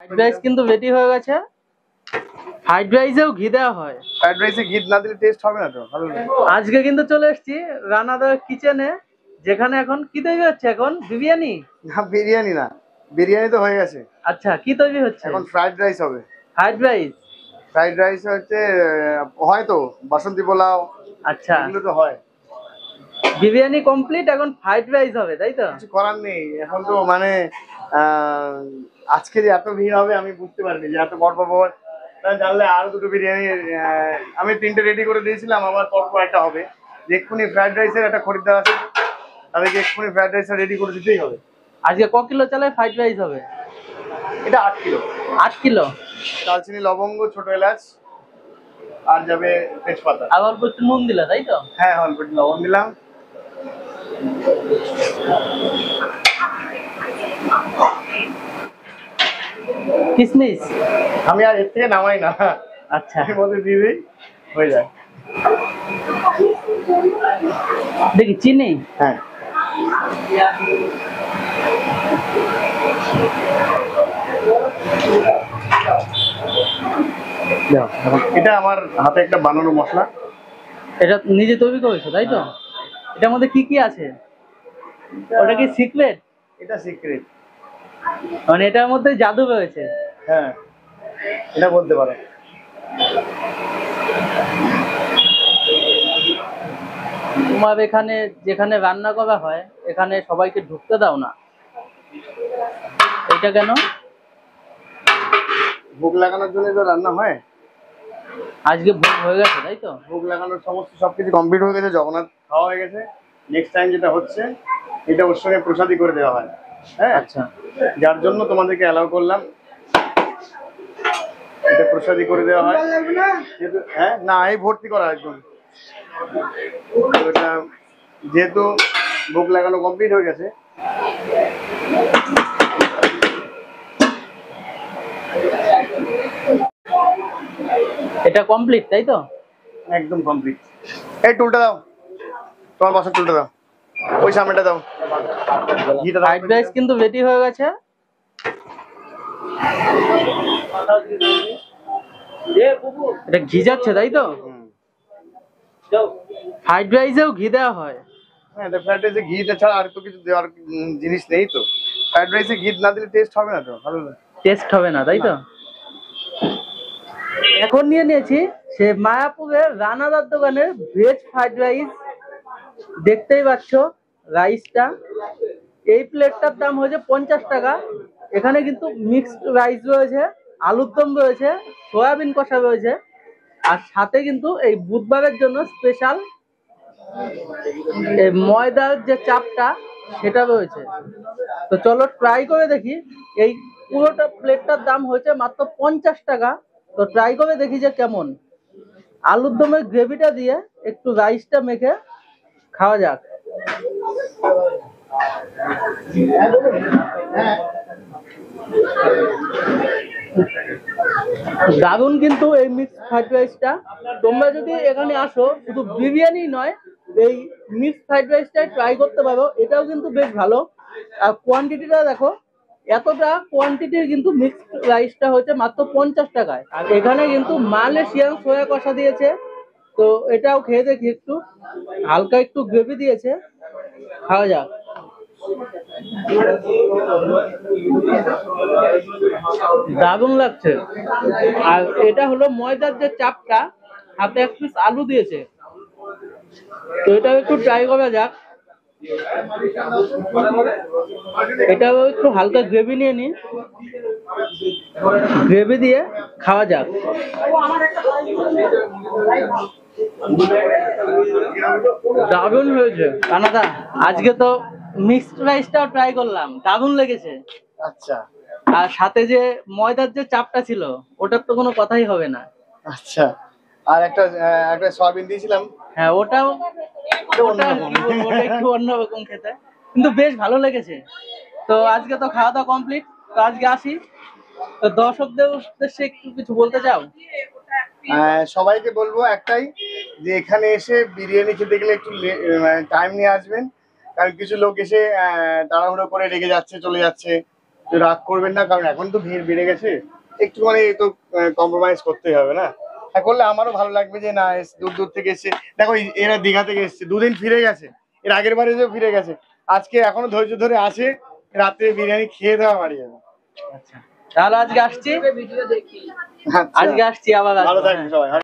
Fried rice কিন্তু ready হয়ে গেছে। ফ্রাইড রাইসেও ঘি দেওয়া হয়। ফ্রাইড রাইসে ঘি না দিলে টেস্ট হবে না তো ভালো লাগে। আজকে কিন্তু চলে এসেছি রানাদার কিচেনে, যেখানে এখন কি তৈরি হচ্ছে? এখন বিরিয়ানি? না বিরিয়ানি না, বিরিয়ানি তো হয়ে গেছে। আচ্ছা, কি তৈরি হচ্ছে? এখন ফ্রাইড রাইস হবে। Fried rice? ফ্রাইড রাইস হচ্ছে হয়তো বাসন্তী পোলাও, আচ্ছা, এগুলো তো হয়। বিরিয়ানি কমপ্লিট, এখন ফ্রাইড রাইস হবে, তাই তো? কিছু করার নেই এখন তো, মানে আজকে যে এত ভিড় হবে আমি বুঝতে পারিনি যে এত বড় বড়। জানলে আরো দুটো বিরিয়ানি আমি 3টে রেডি করে দিয়েছিলাম, আবার পরপর একটা হবে। এক্ষুনি ফ্রাইড রাইসের একটা খরিদ্দার আছে, তাদেরকে এক্ষুনি ফ্রাইড রাইসটা রেডি করে দিতেই হবে। আজকে ক কিলো চালে ফ্রাইড রাইস হবে? এটা 8 কিলো। 8 কিলো? দালচিনি, লবঙ্গ, ছোট এলাচ, আর যাবে তেজপাতা। আর অল্প একটু নুন দিলে, তাই তো? হ্যাঁ, অল্প একটু লবণ দিলাম। কিশমিশ? আমি আর এর থেকে নামাই না। আচ্ছা, এর মধ্যে দিয়ে দিই, হয়ে যায়। দেখি চিনি। হ্যাঁ, এটা আমার হাতে একটা বানানো মশলা। এটা নিজে তৈরি করেছো, তাই তো? এটার মধ্যে কি কি আছে? ওটা কি সিক্রেট? এটা সিক্রেট, মানে এটার মধ্যে জাদু রয়েছে। হ্যাঁ এটা বলতে পারো। তোমার এখানে যেখানে রান্না করা হয়, এখানে সবাইকে ঢুকতে দাও না, এটা কেন? ভোগ লাগানোর জন্য তো রান্না হয়। আজকে ভোগ হয়ে গেছে, তাই তো? ভোগ লাগানোর সমস্ত সবকিছু কমপ্লিট হয়ে গেছে, জগন্নাথ খাওয়া হয়ে গেছে। নেক্সট টাইম যেটা হচ্ছে, এটা ওর সঙ্গে প্রসাদী করে দেওয়া হয়। হ্যাঁ, আচ্ছা, যার জন্য তোমাদেরকে অ্যালাউ করলাম, এটা প্রসাদী করে দেওয়া হয়। হ্যাঁ, না এই ভর্তি করা একদম। এটা যেহেতু ভোগ লাগানো কমপ্লিট হয়ে গেছে, এটা কমপ্লিট, তাই তো? একদম কমপ্লিট। এই টুলটা দাও, তোমার পাশের টুলটা দাও, ওই সামনেটা দাও। ঘিটা দাও। ফ্রাইড রাইস কিন্তু রেডি হয়ে গেছে। এটা ঘি যাচ্ছে, তাই তো? ফ্রাইড রাইসেও ঘি দেওয়া হয়। হ্যাঁ, ফ্রাইড রাইসে ঘি ছাড়া আর তো কিছু দেওয়ার জিনিস নেই তো। ফ্রাইড রাইসে ঘি না দিলে টেস্ট হবে না তো ভালো লাগে। টেস্ট হবে না, তাই তো? এখন নিয়ে নিয়েছি সে মায়াপুরের রানাদার দোকানের ভেজ ফ্রাইড রাইস। দেখতেই পাচ্ছ রাইসটা, এই প্লেটটার দাম হয়েছে 50 টাকা। এখানে কিন্তু মিক্সড রাইস রয়েছে, আলুর দম রয়েছে, সয়াবিন কষা রয়েছে, আর সাথে কিন্তু এই বুধবারের জন্য স্পেশাল এই ময়দার যে চাপটা সেটা রয়েছে। তো চলো ট্রাই করে দেখি। এই পুরোটা প্লেটটার দাম হয়েছে মাত্র 50 টাকা। তো ট্রাই করে দেখি যে কেমন। আলুর দমের গ্রেভিটা দিয়ে একটু রাইসটা মেখে খাওয়া যাক। দারুন কিন্তু এই মিক্স ফ্রাইড রাইসটা। তোমরা যদি এখানে আসো, শুধু বিরিয়ানি নয়, এই মিক্স ফ্রাইড রাইসটাই ট্রাই করতে পারো। এটাও কিন্তু বেশ ভালো। আর কোয়ান্টিটিটা দেখো, এতটা কোয়ান্টিটির কিন্তু মিক্সড রাইসটা হচ্ছে মাত্র 50 টাকায়। আর এখানে কিন্তু মালয়েশিয়ান সোয়া কষা দিয়েছে। তো এটাও খেয়ে দেখি একটু, হালকা একটু গ্রেভি দিয়েছে, খাওয়া যাক। দারুণ লাগছে। আর এটা হলো ময়দার যে চাপটা, হাতে এক পিস আলু দিয়েছে। তো এটাও একটু ট্রাই করা যাক। এটাও একটু হালকা গ্রেভি নিয়ে নি, গ্রেভি দিয়ে খাওয়া যাক। দারুণ হয়েছে কানাদা। আজকে তো মিক্সড রাইসটাও ট্রাই করলাম, দারুণ লেগেছে। আচ্ছা, আর সাথে যে ময়দার যে চাপটা ছিল, ওটার তো কোনো কথাই হবে না। আচ্ছা। আর একটা একটা সয়াবিন দিয়েছিলাম। হ্যাঁ, ওটাও ওটা একটু অন্যরকম খেতে, কিন্তু বেশ ভালো লেগেছে। তো আজকে তো খাওয়া দাওয়া কমপ্লিট। তো আজকে আসি। তো দর্শকদের উদ্দেশ্যে একটু কিছু বলতে চাও? সবাইকে বলবো একটাই, যে এখানে এসে বিরিয়ানি খেতে গেলে একটু টাইম নিয়ে আসবেন। কারণ কিছু লোক এসে তাড়াহুড়ো করে রেগে যাচ্ছে, চলে যাচ্ছে। তো রাগ করবেন না, কারণ এখন তো ভিড় বেড়ে গেছে, একটু মানে তো কম্প্রোমাইজ করতেই হবে না। হ্যাঁ, করলে আমারও ভালো লাগবে যে না দূর দূর থেকে এসছে। দেখো এরা দীঘা থেকে এসছে, দুদিন ফিরে গেছে, এর আগের বারে যে ফিরে গেছে, আজকে এখনো ধৈর্য ধরে আছে, রাত্রে বিরিয়ানি খেয়ে দেওয়া বাড়ি যাবে। আচ্ছা, তাহলে আজকে আসছি, আচ্ছা, আজকে আসছি আবার ভালো আসবো, থাকবে হ্যাঁ। সবাই।